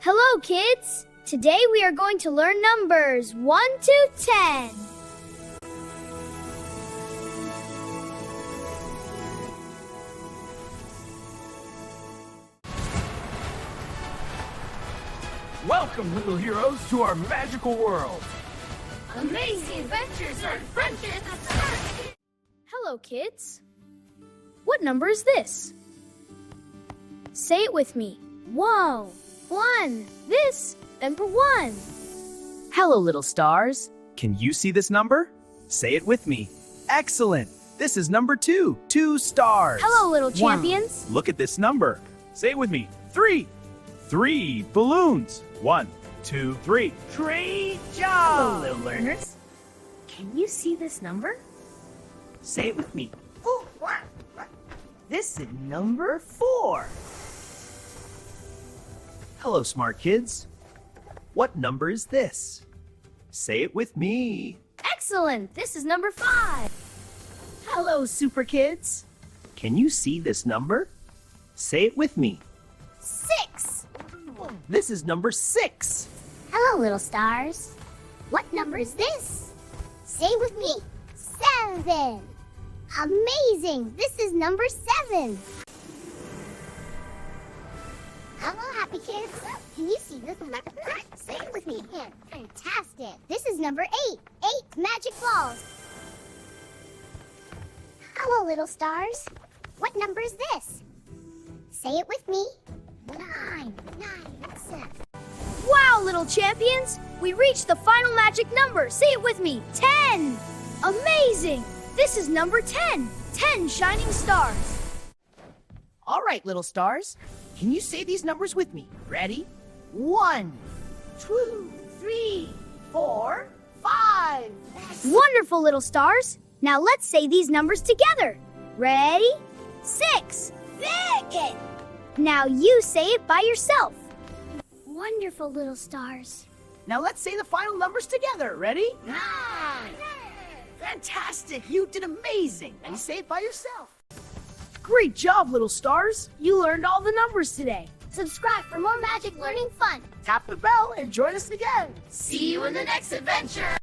Hello, kids! Today we are going to learn numbers 1 to 10. Welcome, little heroes, to our magical world. Amazing adventures are friendships at first. Hello, kids. What number is this? Say it with me. Whoa! 1. This, number 1. Hello, little stars. Can you see this number? Say it with me. Excellent. This is number 2. 2 stars. Hello, little champions. Look at this number. Say it with me. 3. 3 balloons. 1, 2, 3. Great job! Hello, little learners. Can you see this number? Say it with me. This is number 4. Hello, smart kids. What number is this? Say it with me. Excellent! This is number 5. Hello, super kids. Can you see this number? Say it with me. 6. This is number 6. Hello, little stars. What number is this? Say it with me. 7. Amazing! This is number 7. Hello, happy kids. Can you see this number? Say it with me. Fantastic. This is number 8. 8 magic balls. Hello, little stars. What number is this? Say it with me. 9. That's it. Wow, little champions! We reached the final magic number. Say it with me. 10. Amazing! This is number 10. 10 shining stars. All right, little stars. Can you say these numbers with me? Ready? 1, 2, 3, 4, 5. Wonderful, little stars. Now let's say these numbers together. Ready? 6. Big! Now you say it by yourself. Wonderful, little stars. Now let's say the final numbers together. Ready? 9. Fantastic! You did amazing! And you say it by yourself. Great job, little stars! You learned all the numbers today. Subscribe for more magic learning fun. Tap the bell and join us again. See you in the next adventure.